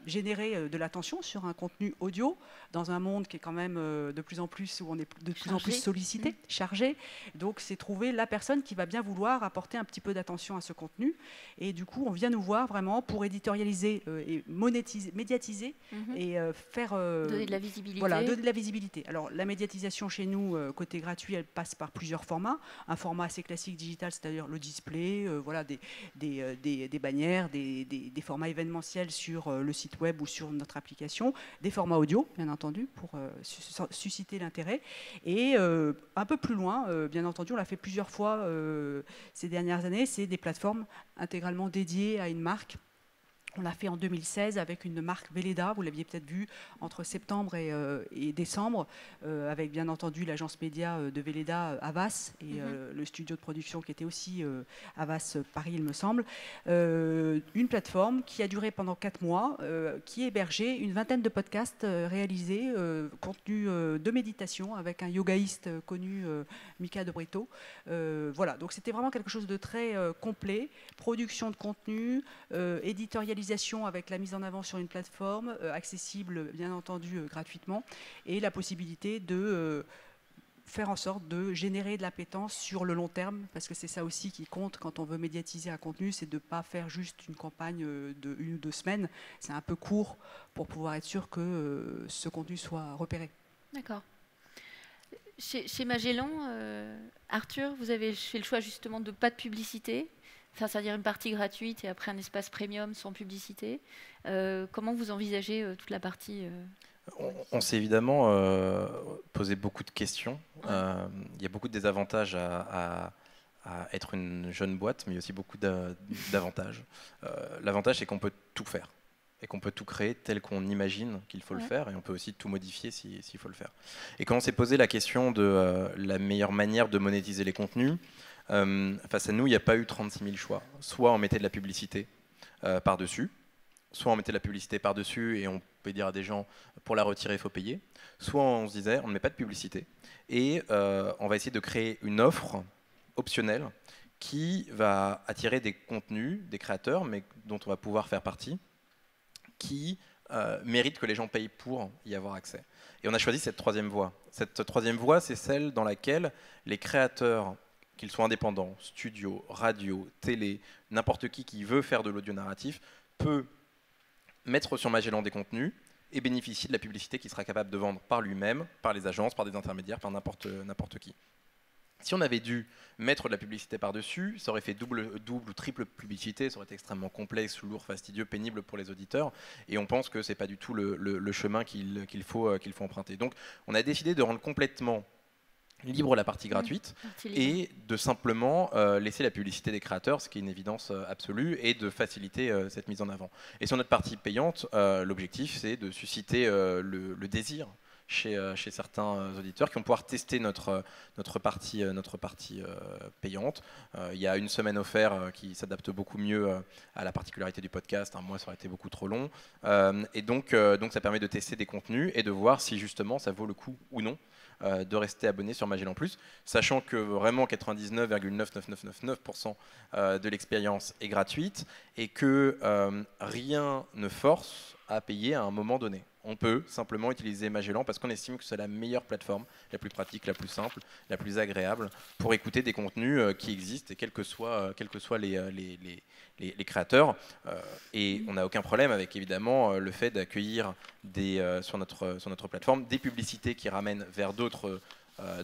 générer de l'attention sur un contenu audio dans un monde qui est quand même de plus en plus, où on est de plus en plus sollicité, chargé. Donc, c'est trouver la personne qui va bien vouloir apporter un petit peu d'attention à ce contenu. Et du coup, on vient nous voir vraiment pour éditorialiser et monétiser, médiatiser et faire... donner de la visibilité. Voilà, donner de la visibilité. Alors, la médiatisation chez nous, côté gratuit, elle passe par plusieurs formats. Un format assez classique digital, c'est-à-dire le display, voilà, des bannières, des formats événementiels sur le site web ou sur notre application, des formats audio, bien entendu, pour susciter l'intérêt. Et un peu plus loin, bien entendu, on l'a fait plusieurs fois ces dernières années, c'est des plateformes intégralement dédiées à une marque. On l'a fait en 2016 avec une marque Velleda, vous l'aviez peut-être vu, entre septembre et décembre, avec bien entendu l'agence média de Velleda, Havas, et le studio de production qui était aussi Havas Paris, il me semble. Une plateforme qui a duré pendant 4 mois, qui hébergeait une vingtaine de podcasts réalisés, contenus de méditation, avec un yogaïste connu, Mika De Brito. Voilà, donc c'était vraiment quelque chose de très complet, production de contenu, éditorialisation avec la mise en avant sur une plateforme, accessible bien entendu gratuitement, et la possibilité de faire en sorte de générer de l'appétence sur le long terme, parce que c'est ça aussi qui compte quand on veut médiatiser un contenu, c'est de ne pas faire juste une campagne de 1 ou 2 semaines, c'est un peu court pour pouvoir être sûr que ce contenu soit repéré. D'accord. Chez Magellan, Arthur, vous avez fait le choix justement de pas de publicité, enfin, c'est-à-dire une partie gratuite et après un espace premium sans publicité. Comment vous envisagez toute la partie On s'est évidemment posé beaucoup de questions. Il y a beaucoup de désavantages à être une jeune boîte, mais il y a aussi beaucoup d'avantages. L'avantage, c'est qu'on peut tout faire et qu'on peut tout créer tel qu'on imagine qu'il faut le faire, et on peut aussi tout modifier s'il faut le faire. Et quand on s'est posé la question de la meilleure manière de monétiser les contenus, face à nous, il n'y a pas eu 36 000 choix. Soit on mettait de la publicité par-dessus, soit on mettait de la publicité par-dessus et on peut dire à des gens, pour la retirer, il faut payer. Soit on se disait, on ne met pas de publicité et on va essayer de créer une offre optionnelle qui va attirer des contenus, des créateurs, mais dont on va pouvoir faire partie, qui méritent que les gens payent pour y avoir accès. Et on a choisi cette troisième voie. Cette troisième voie, c'est celle dans laquelle les créateurs, qu'ils soient indépendants, studio, radio, télé, n'importe qui veut faire de l'audio narratif, peut mettre sur Magellan des contenus et bénéficier de la publicité qu'il sera capable de vendre par lui-même, par les agences, par des intermédiaires, par n'importe qui. Si on avait dû mettre de la publicité par-dessus, ça aurait fait double ou triple publicité, ça aurait été extrêmement complexe, lourd, fastidieux, pénible pour les auditeurs, et on pense que ce n'est pas du tout le chemin qu'il faut emprunter. Donc on a décidé de rendre complètement libre la partie gratuite et de simplement laisser la publicité des créateurs, ce qui est une évidence absolue, et de faciliter cette mise en avant. Et sur notre partie payante, l'objectif c'est de susciter le désir chez certains auditeurs qui vont pouvoir tester notre partie payante. Il y a une semaine offerte qui s'adapte beaucoup mieux à la particularité du podcast. Un mois, ça aurait été beaucoup trop long. Et donc, ça permet de tester des contenus et de voir si justement ça vaut le coup ou non de rester abonné sur Magellan Plus, sachant que vraiment 99,99999% de l'expérience est gratuite et que rien ne force à payer à un moment donné. On peut simplement utiliser Magellan parce qu'on estime que c'est la meilleure plateforme, la plus pratique, la plus simple, la plus agréable pour écouter des contenus qui existent et quels que soient les créateurs. Et on n'a aucun problème avec évidemment le fait d'accueillir sur notre plateforme des publicités qui ramènent vers d'autres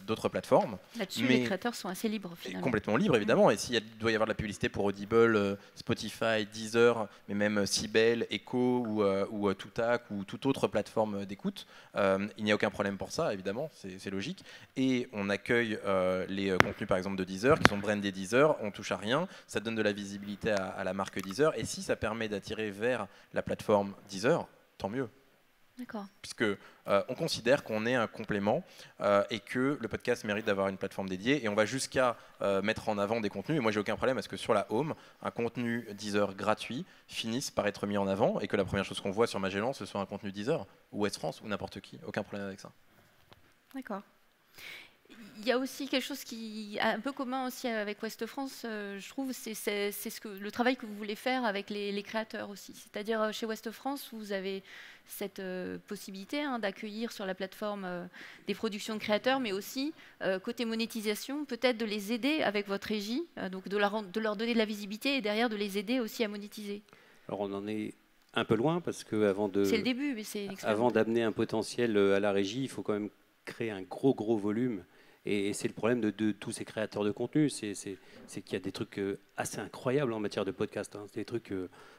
d'autres plateformes. Là-dessus, les créateurs sont assez libres, finalement. Complètement libres, évidemment. Et s'il doit y avoir de la publicité pour Audible, Spotify, Deezer, mais même Sibel, Echo ou Toutac ou toute autre plateforme d'écoute, il n'y a aucun problème pour ça, évidemment, c'est logique. Et on accueille les contenus, par exemple, de Deezer, qui sont brandés Deezer, on touche à rien, ça donne de la visibilité à la marque Deezer. Et si ça permet d'attirer vers la plateforme Deezer, tant mieux. D'accord. Puisque on considère qu'on est un complément et que le podcast mérite d'avoir une plateforme dédiée, et on va jusqu'à mettre en avant des contenus. Et moi, j'ai aucun problème à ce que sur la home, un contenu Deezer gratuit finisse par être mis en avant, et que la première chose qu'on voit sur Magellan, ce soit un contenu Deezer ou Ouest France ou n'importe qui. Aucun problème avec ça. D'accord. Il y a aussi quelque chose qui est un peu commun aussi avec Ouest France, je trouve, c'est le travail que vous voulez faire avec les créateurs aussi. C'est-à-dire, chez Ouest France, vous avez cette possibilité d'accueillir sur la plateforme des productions de créateurs, mais aussi, côté monétisation, peut-être de les aider avec votre régie, donc de leur donner de la visibilité et derrière de les aider aussi à monétiser. Alors on en est un peu loin parce qu'avant C'est le début, mais c'est avant d'amener un potentiel à la régie, il faut quand même créer un gros volume. Et c'est le problème de tous ces créateurs de contenu, c'est qu'il y a des trucs assez incroyables en matière de podcast. C'est des trucs,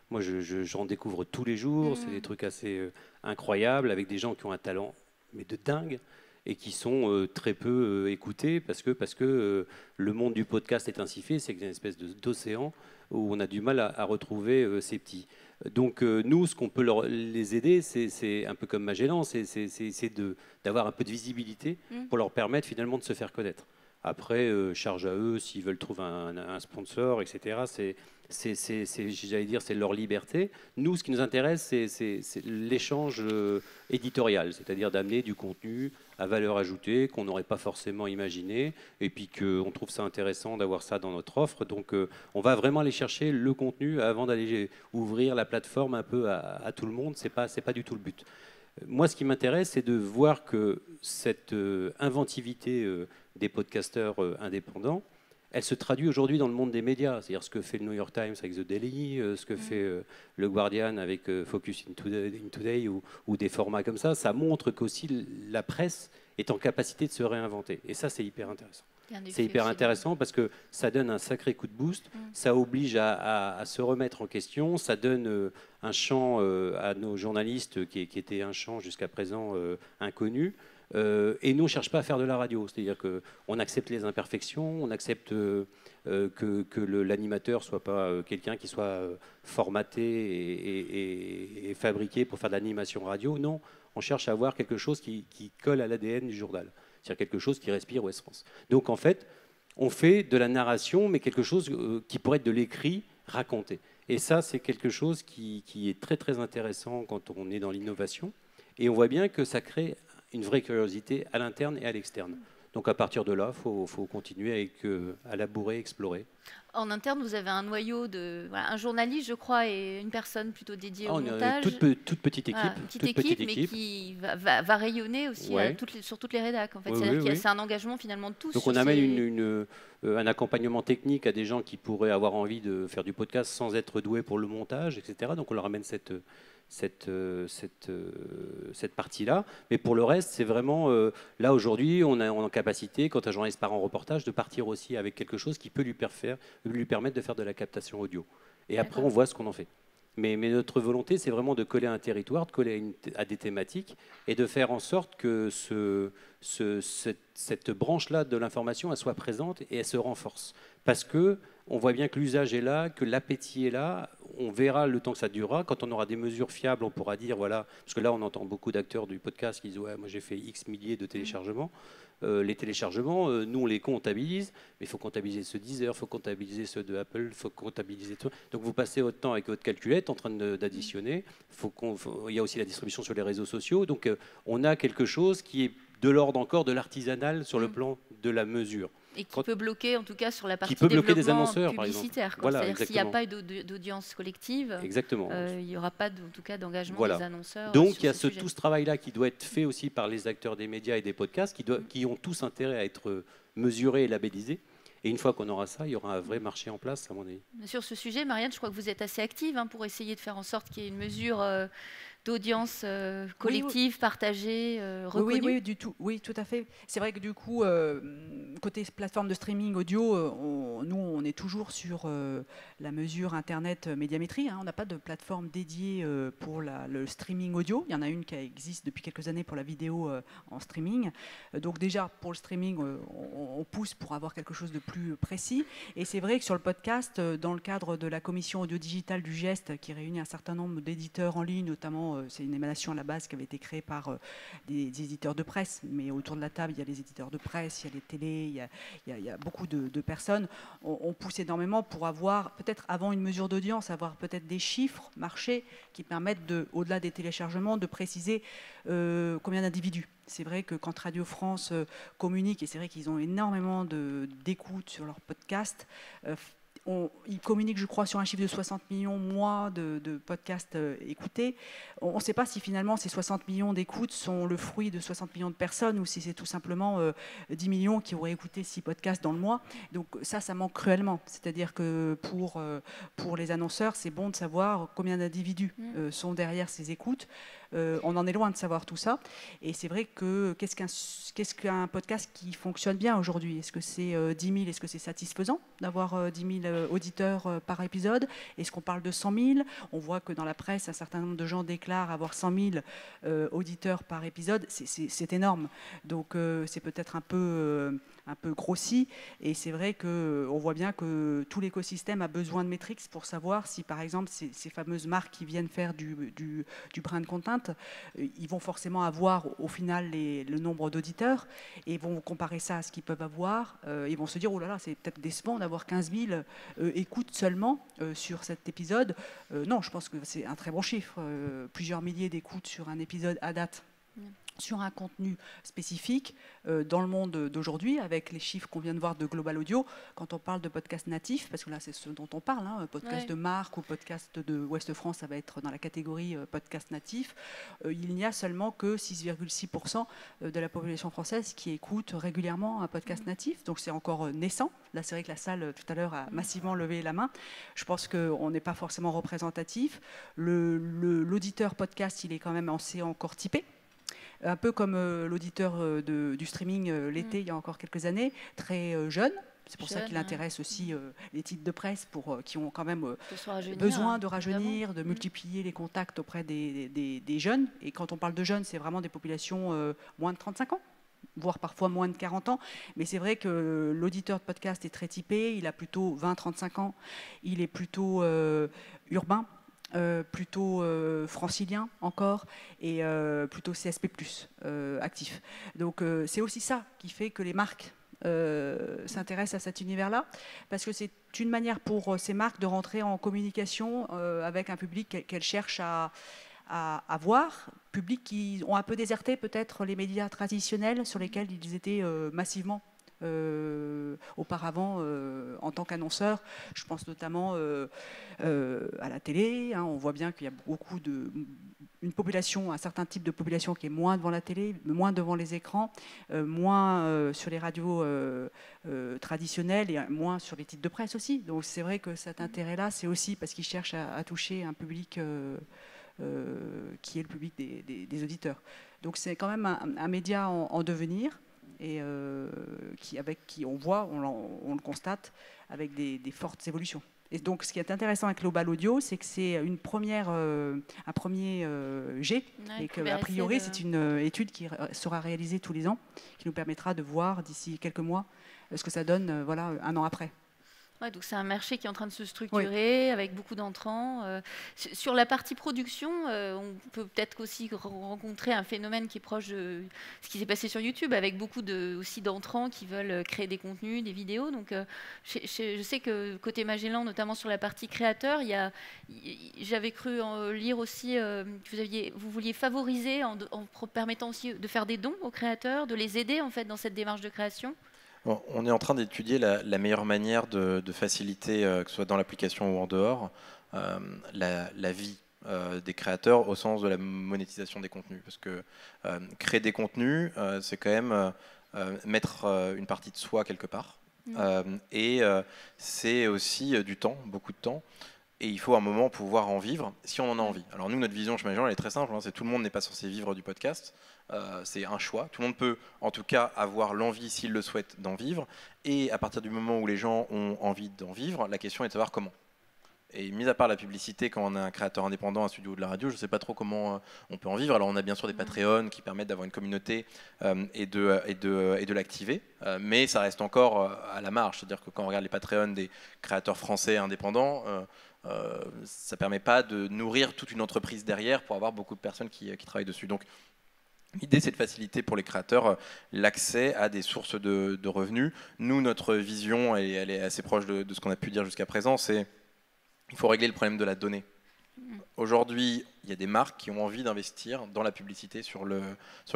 moi j'en découvre tous les jours, c'est des trucs assez incroyables avec des gens qui ont un talent mais de dingue et qui sont très peu écoutés parce que le monde du podcast est ainsi fait, c'est une espèce d'océan où on a du mal à retrouver ces petits. Donc nous, ce qu'on peut les aider, c'est un peu comme Magellan, c'est d'avoir un peu de visibilité pour leur permettre finalement de se faire connaître. Après, charge à eux, s'ils veulent trouver un sponsor, etc., j'allais dire, c'est leur liberté. Nous, ce qui nous intéresse, c'est l'échange éditorial, c'est-à-dire d'amener du contenu à valeur ajoutée qu'on n'aurait pas forcément imaginé, et puis qu'on trouve ça intéressant d'avoir ça dans notre offre. Donc, on va vraiment aller chercher le contenu avant d'aller ouvrir la plateforme un peu à tout le monde. C'est pas du tout le but. Moi, ce qui m'intéresse, c'est de voir que cette inventivité des podcasteurs indépendants, elle se traduit aujourd'hui dans le monde des médias. C'est-à-dire ce que fait le New York Times avec The Daily, ce que fait le Guardian avec Focus in Today ou des formats comme ça. Ça montre qu'aussi la presse est en capacité de se réinventer. Et ça, c'est hyper intéressant. C'est hyper intéressant parce que ça donne un sacré coup de boost, ça oblige à se remettre en question, ça donne un champ à nos journalistes qui était un champ jusqu'à présent inconnu. Et nous, on ne cherche pas à faire de la radio, c'est-à-dire qu'on accepte les imperfections, on accepte que l'animateur ne soit pas quelqu'un qui soit formaté et fabriqué pour faire de l'animation radio. Non, on cherche à avoir quelque chose qui colle à l'ADN du journal, c'est-à-dire quelque chose qui respire Ouest France. Donc en fait, on fait de la narration, mais quelque chose qui pourrait être de l'écrit raconté. Et ça, c'est quelque chose qui est très très intéressant quand on est dans l'innovation. Et on voit bien que ça crée une vraie curiosité à l'interne et à l'externe. Donc à partir de là, il faut continuer à labourer, explorer. En interne, vous avez un noyau un journaliste, je crois, et une personne plutôt dédiée au montage. Toute petite équipe. Une petite équipe, mais qui va rayonner aussi sur toutes les rédacs. En fait. C'est un engagement finalement de tous. Donc on amène un accompagnement technique à des gens qui pourraient avoir envie de faire du podcast sans être doués pour le montage, etc. Donc on leur amène cette partie-là. Mais pour le reste, c'est vraiment... là, aujourd'hui, on est en capacité, quand un journaliste part en reportage, de partir aussi avec quelque chose qui peut lui permettre de faire de la captation audio. Et après, on voit ce qu'on en fait. Mais notre volonté, c'est vraiment de coller à un territoire, de coller à des thématiques et de faire en sorte que cette branche-là de l'information, elle soit présente et elle se renforce. Parce qu'on voit bien que l'usage est là, que l'appétit est là. On verra le temps que ça durera. Quand on aura des mesures fiables, on pourra dire, voilà, parce que là, on entend beaucoup d'acteurs du podcast qui disent, ouais, moi j'ai fait X milliers de téléchargements. Les téléchargements, nous on les comptabilise, mais il faut comptabiliser ceux Deezer, il faut comptabiliser ceux de Apple, il faut comptabiliser tout. Donc vous passez votre temps avec votre calculette en train d'additionner. Il y a aussi la distribution sur les réseaux sociaux. Donc on a quelque chose qui est de l'ordre encore de l'artisanal sur le plan de la mesure. Et qui peut bloquer, en tout cas, sur la partie des annonceurs, publicitaire. Voilà, c'est-à-dire s'il n'y a pas d'audience collective, il n'y aura pas, en tout cas, d'engagement des annonceurs. Donc il y a tout ce travail-là qui doit être fait aussi par les acteurs des médias et des podcasts, qui ont tous intérêt à être mesurés et labellisés. Et une fois qu'on aura ça, il y aura un vrai marché en place, à mon avis. Sur ce sujet, Marianne, je crois que vous êtes assez active pour essayer de faire en sorte qu'il y ait une mesure d'audience collective, partagée, reconnue. Oui, tout à fait. C'est vrai que du coup, côté plateforme de streaming audio, nous, on est toujours sur la mesure Internet médiamétrie. On n'a pas de plateforme dédiée pour le streaming audio. Il y en a une qui existe depuis quelques années pour la vidéo en streaming. Donc déjà, pour le streaming, on pousse pour avoir quelque chose de plus précis. Et c'est vrai que sur le podcast, dans le cadre de la commission audio-digitale du GEST, qui réunit un certain nombre d'éditeurs en ligne, notamment, c'est une émanation à la base qui avait été créée par des éditeurs de presse, mais autour de la table, il y a les éditeurs de presse, il y a les télés, il y a beaucoup de personnes. On pousse énormément pour avoir, peut-être avant une mesure d'audience, avoir peut-être des chiffres marchés qui permettent, au-delà des téléchargements, de préciser combien d'individus. C'est vrai que quand Radio France communique, et c'est vrai qu'ils ont énormément d'écoutes sur leur podcast, ils communiquent, je crois, sur un chiffre de 60 millions mois de podcasts écoutés. On ne sait pas si finalement ces 60 millions d'écoutes sont le fruit de 60 millions de personnes ou si c'est tout simplement 10 millions qui auraient écouté 6 podcasts dans le mois. Donc ça manque cruellement. C'est-à-dire que pour les annonceurs, c'est bon de savoir combien d'individus sont derrière ces écoutes. On en est loin de savoir tout ça. Et c'est vrai que qu'est-ce qu'un podcast qui fonctionne bien aujourd'hui? Est-ce que c'est 10 000? Est-ce que c'est satisfaisant d'avoir 10 000 auditeurs par épisode? Est-ce qu'on parle de 100 000? On voit que dans la presse, un certain nombre de gens déclarent avoir 100 000 auditeurs par épisode. C'est énorme. Donc c'est peut-être un peu grossi. Et c'est vrai qu'on voit bien que tout l'écosystème a besoin de métriques pour savoir si, par exemple, ces fameuses marques qui viennent faire du brand content, ils vont forcément avoir au final le nombre d'auditeurs et vont comparer ça à ce qu'ils peuvent avoir. Ils vont se dire, oh là là, c'est peut-être décevant d'avoir 15 000 écoutes seulement sur cet épisode. Non, je pense que c'est un très bon chiffre. Plusieurs milliers d'écoutes sur un épisode à date. Sur un contenu spécifique dans le monde d'aujourd'hui, avec les chiffres qu'on vient de voir de Global Audio, quand on parle de podcast natif, parce que là c'est ce dont on parle, podcast de marque ou podcast de Ouest France, ça va être dans la catégorie podcast natif, il n'y a seulement que 6,6% de la population française qui écoute régulièrement un podcast natif, donc c'est encore naissant. Là c'est vrai que la salle tout à l'heure a massivement levé la main. Je pense qu'on n'est pas forcément représentatif. L'auditeur podcast, il est quand même assez encore typé. Un peu comme l'auditeur du streaming l'été, il y a encore quelques années, très jeune. C'est pour ça qu'il intéresse aussi les titres de presse qui ont quand même besoin de rajeunir, de multiplier les contacts auprès des jeunes. Et quand on parle de jeunes, c'est vraiment des populations moins de 35 ans, voire parfois moins de 40 ans. Mais c'est vrai que l'auditeur de podcast est très typé, il a plutôt 20-35 ans, il est plutôt urbain. Plutôt francilien encore et plutôt CSP+, actif. Donc c'est aussi ça qui fait que les marques s'intéressent à cet univers-là, parce que c'est une manière pour ces marques de rentrer en communication avec un public qu'elles cherchent à voir, publics qui ont un peu déserté peut-être les médias traditionnels sur lesquels ils étaient massivement auparavant en tant qu'annonceur. Je pense notamment à la télé. On voit bien qu'il y a une population, un certain type de population qui est moins devant la télé, moins devant les écrans, moins sur les radios traditionnelles et moins sur les titres de presse aussi. Donc c'est vrai que cet intérêt-là, c'est aussi parce qu'ils cherchent à toucher un public qui est le public des auditeurs. Donc c'est quand même un média en devenir et qui on voit, on le constate, avec des fortes évolutions. Et donc, ce qui est intéressant avec Global Audio, c'est que c'est un premier jet, et qu'a priori, c'est une étude qui sera réalisée tous les ans, qui nous permettra de voir d'ici quelques mois ce que ça donne, un an après. Ouais, donc c'est un marché qui est en train de se structurer avec beaucoup d'entrants. Sur la partie production, on peut peut-être aussi rencontrer un phénomène qui est proche de ce qui s'est passé sur YouTube, avec beaucoup aussi d'entrants qui veulent créer des contenus, des vidéos. Donc je sais que côté Magellan, notamment sur la partie créateur, j'avais cru lire aussi que vous vouliez favoriser en permettant aussi de faire des dons aux créateurs, de les aider en fait dans cette démarche de création. Bon, on est en train d'étudier la meilleure manière de faciliter, que ce soit dans l'application ou en dehors, la vie des créateurs au sens de la monétisation des contenus. Parce que créer des contenus, c'est quand même mettre une partie de soi quelque part. Et c'est aussi du temps, beaucoup de temps. Et il faut à un moment pouvoir en vivre si on en a envie. Alors nous, notre vision chez Magellan, elle est très simple, c'est tout le monde n'est pas censé vivre du podcast. C'est un choix. Tout le monde peut en tout cas avoir l'envie, s'il le souhaite, d'en vivre. Et à partir du moment où les gens ont envie d'en vivre, la question est de savoir comment. Et mis à part la publicité, quand on est un créateur indépendant, un studio ou de la radio, je ne sais pas trop comment on peut en vivre. Alors on a bien sûr des Patreon qui permettent d'avoir une communauté et de l'activer, mais ça reste encore à la marge. C'est-à-dire que quand on regarde les Patreon des créateurs français indépendants, ça ne permet pas de nourrir toute une entreprise derrière pour avoir beaucoup de personnes qui travaillent dessus. Donc l'idée, c'est de faciliter pour les créateurs l'accès à des sources de revenus. Nous, notre vision, elle est assez proche de ce qu'on a pu dire jusqu'à présent, c'est il faut régler le problème de la donnée. Aujourd'hui, il y a des marques qui ont envie d'investir dans la publicité sur le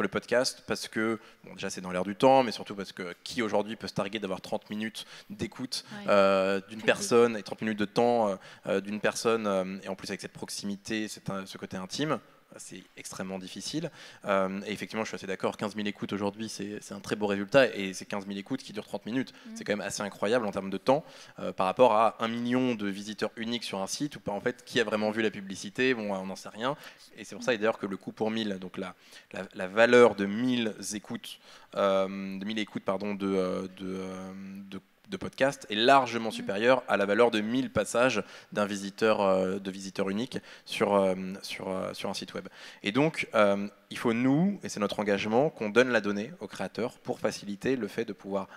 podcast parce que, bon, déjà c'est dans l'air du temps, mais surtout parce que qui aujourd'hui peut se targuer d'avoir 30 minutes d'écoute d'une personne et 30 minutes de temps d'une personne, et en plus avec cette proximité, ce côté intime, c'est extrêmement difficile. Et effectivement, je suis assez d'accord, 15 000 écoutes aujourd'hui, c'est un très beau résultat, et c'est 15 000 écoutes qui durent 30 minutes. C'est quand même assez incroyable en termes de temps, par rapport à 1 million de visiteurs uniques sur un site, où en fait, qui a vraiment vu la publicité, bon, on n'en sait rien. Et c'est pour ça d'ailleurs que le coût pour 1000, donc la valeur de 1000 écoutes, de podcast est largement supérieure à la valeur de 1000 passages d'un visiteur unique sur un site web. Et donc, il faut nous, et c'est notre engagement, qu'on donne la donnée aux créateurs pour faciliter le fait de pouvoir,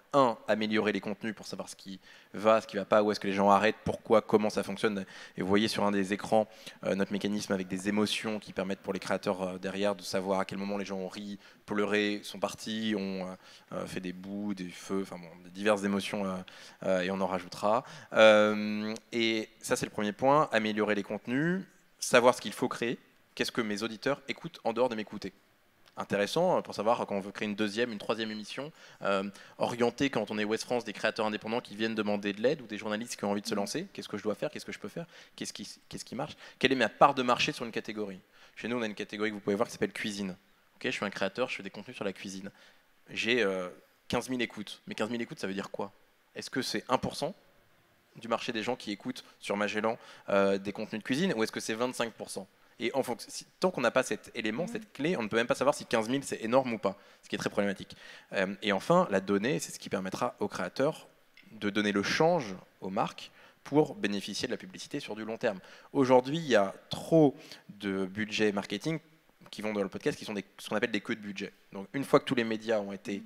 améliorer les contenus pour savoir ce qui va, ce qui ne va pas, où est-ce que les gens arrêtent, pourquoi, comment ça fonctionne. Et vous voyez sur un des écrans notre mécanisme avec des émotions qui permettent pour les créateurs derrière de savoir à quel moment les gens ont ri, pleuré, sont partis, ont fait des bouts, des feux, enfin bon, diverses émotions, et on en rajoutera. Et ça, c'est le premier point, améliorer les contenus, savoir ce qu'il faut créer. Qu'est-ce que mes auditeurs écoutent en dehors de m'écouter? Intéressant pour savoir quand on veut créer une deuxième, une troisième émission, orienter quand on est Ouest France des créateurs indépendants qui viennent demander de l'aide ou des journalistes qui ont envie de se lancer. Qu'est-ce que je dois faire? Qu'est-ce que je peux faire? Qu'est-ce qui marche? Quelle est ma part de marché sur une catégorie? Chez nous, on a une catégorie que vous pouvez voir qui s'appelle cuisine. Okay, je suis un créateur, je fais des contenus sur la cuisine. J'ai 15 000 écoutes. Mais 15 000 écoutes, ça veut dire quoi? Est-ce que c'est 1% du marché des gens qui écoutent sur Magellan des contenus de cuisine, ou est-ce que c'est 25%? Et tant qu'on n'a pas cet élément, cette clé, on ne peut même pas savoir si 15 000 c'est énorme ou pas, ce qui est très problématique. Et enfin, la donnée, c'est ce qui permettra aux créateurs de donner le change aux marques pour bénéficier de la publicité sur du long terme. Aujourd'hui, il y a trop de budgets marketing qui vont dans le podcast, qui sont ce qu'on appelle des queues de budget. Donc une fois que tous les médias ont été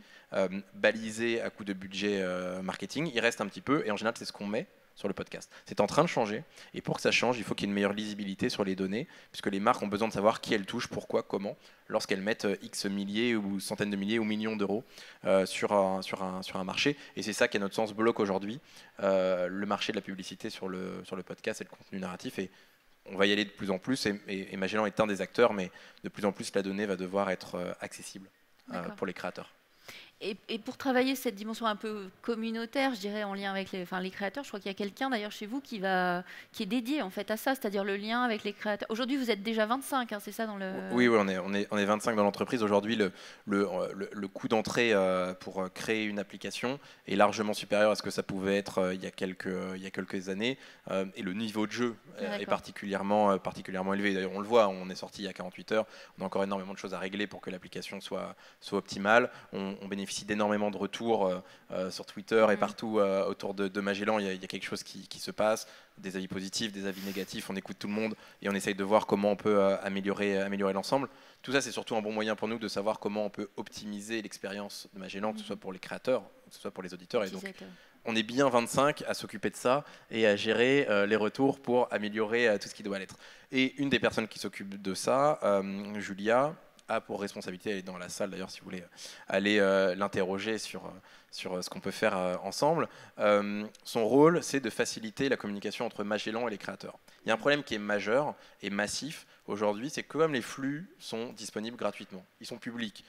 balisés à coup de budget marketing, il reste un petit peu, et en général c'est ce qu'on met sur le podcast. C'est en train de changer, et pour que ça change, il faut qu'il y ait une meilleure lisibilité sur les données, puisque les marques ont besoin de savoir qui elles touchent, pourquoi, comment, lorsqu'elles mettent X milliers ou centaines de milliers ou millions d'euros sur un marché. Et c'est ça qui, à notre sens, bloque aujourd'hui le marché de la publicité sur le podcast et le contenu narratif. Et on va y aller de plus en plus, et Magellan est un des acteurs, mais de plus en plus la donnée va devoir être accessible pour les créateurs. Et pour travailler cette dimension un peu communautaire, je dirais, en lien avec les créateurs, je crois qu'il y a quelqu'un d'ailleurs chez vous qui est dédié en fait à ça, c'est-à-dire le lien avec les créateurs. Aujourd'hui, vous êtes déjà 25, hein, c'est ça dans le... Oui, on est 25 dans l'entreprise. Aujourd'hui, le coût d'entrée pour créer une application est largement supérieur à ce que ça pouvait être il y a quelques années. Et le niveau de jeu est particulièrement élevé. D'ailleurs, on le voit, on est sorti il y a 48 heures. On a encore énormément de choses à régler pour que l'application soit optimale. On bénéficie d'énormément de retours sur Twitter et partout autour de Magellan. Il y a quelque chose qui se passe, des avis positifs, des avis négatifs. On écoute tout le monde et on essaye de voir comment on peut améliorer l'ensemble. Tout ça, c'est surtout un bon moyen pour nous de savoir comment on peut optimiser l'expérience de Magellan, que ce soit pour les créateurs, que ce soit pour les auditeurs. Et donc, on est bien 25 à s'occuper de ça et à gérer les retours pour améliorer tout ce qui doit l'être. Et une des personnes qui s'occupe de ça, Julia, a pour responsabilité, elle est dans la salle d'ailleurs si vous voulez aller l'interroger sur ce qu'on peut faire ensemble. Son rôle, c'est de faciliter la communication entre Magellan et les créateurs. Il y a un problème qui est majeur et massif aujourd'hui, c'est que comme les flux sont disponibles gratuitement, ils sont publics,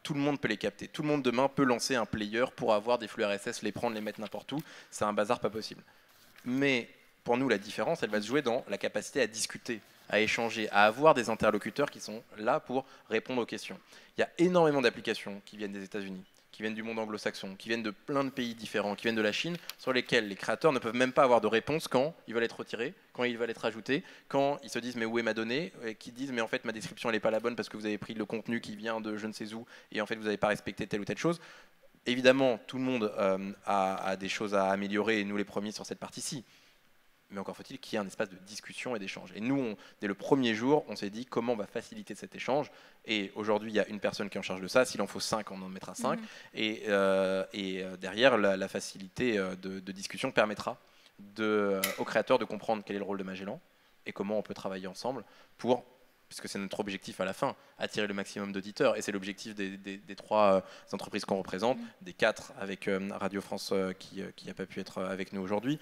tout le monde peut les capter, tout le monde demain peut lancer un player pour avoir des flux RSS, les prendre, les mettre n'importe où, c'est un bazar pas possible. Mais pour nous, la différence, elle va se jouer dans la capacité à discuter, à échanger, à avoir des interlocuteurs qui sont là pour répondre aux questions. Il y a énormément d'applications qui viennent des États-Unis, qui viennent du monde anglo-saxon, qui viennent de plein de pays différents, qui viennent de la Chine, sur lesquels les créateurs ne peuvent même pas avoir de réponse quand ils veulent être retirés, quand ils veulent être ajoutés, quand ils se disent mais où est ma donnée, et qui disent mais en fait ma description elle n'est pas la bonne parce que vous avez pris le contenu qui vient de je ne sais où et en fait vous n'avez pas respecté telle ou telle chose. Évidemment, tout le monde a des choses à améliorer, et nous les premiers sur cette partie-ci. Mais encore faut-il qu'il y ait un espace de discussion et d'échange. Et nous, dès le premier jour, on s'est dit comment on va faciliter cet échange. Et aujourd'hui, il y a une personne qui est en charge de ça. S'il en faut 5, on en mettra 5. Et derrière, la facilité de discussion permettra aux créateurs de comprendre quel est le rôle de Magellan et comment on peut travailler ensemble pour, puisque c'est notre objectif à la fin, attirer le maximum d'auditeurs. Et c'est l'objectif des 3 entreprises qu'on représente, des 4 avec Radio France qui n'a pas pu être avec nous aujourd'hui.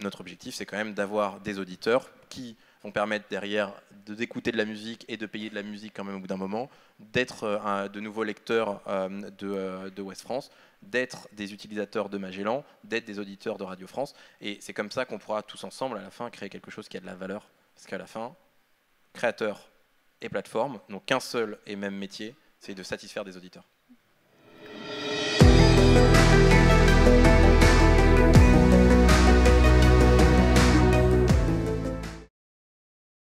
Notre objectif, c'est quand même d'avoir des auditeurs qui vont permettre derrière d'écouter de la musique et de payer de la musique quand même au bout d'un moment, d'être de nouveaux lecteurs de Ouest France, d'être des utilisateurs de Magellan, d'être des auditeurs de Radio France. Et c'est comme ça qu'on pourra tous ensemble, à la fin, créer quelque chose qui a de la valeur. Parce qu'à la fin, créateurs et plateformes n'ont qu'un seul et même métier, c'est de satisfaire des auditeurs.